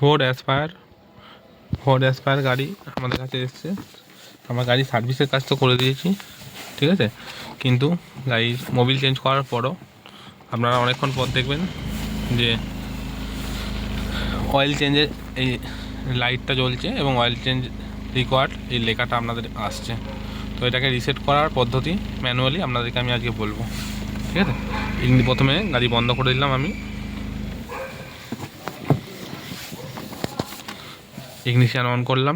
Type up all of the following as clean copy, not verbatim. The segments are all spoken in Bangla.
ফোর্ড অ্যাসপায়ার গাড়ি আমাদের কাছে এসছে। আমার গাড়ি সার্ভিসের কাজ তো করে দিয়েছি, ঠিক আছে, কিন্তু গাড়ির মোবিল চেঞ্জ করার পরও আপনারা অনেকক্ষণ পর দেখবেন যে অয়েল চেঞ্জের এই লাইটটা জ্বলছে এবং অয়েল চেঞ্জ রিকোয়ার্ড এই লেখাটা আপনাদের আসছে। তো এটাকে রিসেট করার পদ্ধতি ম্যানুয়ালি আপনাদেরকে আমি আজকে বলবো, ঠিক আছে। প্রথমে গাড়ি বন্ধ করে দিলাম, আমি ইগনিশন অন করলাম,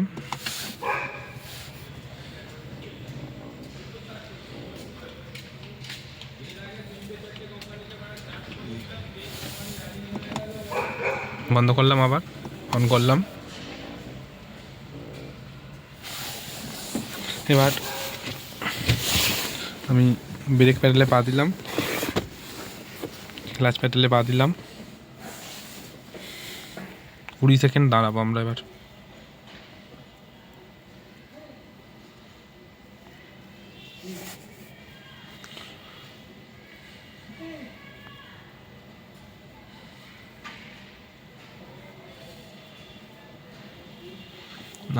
বন্ধ করলাম, আবার অন করলাম। এবার আমি ব্রেক প্যাডেলে পা দিলাম, ক্লাচ প্যাডেলে পা দিলাম, 20 সেকেন্ড দাঁড়াবো আমরা। এবার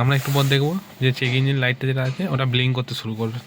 আমরা একটু পর দেখবো যে চেক ইঞ্জিন লাইটটা যেটা আছে ওটা ব্লিঙ্ক করতে শুরু করবে।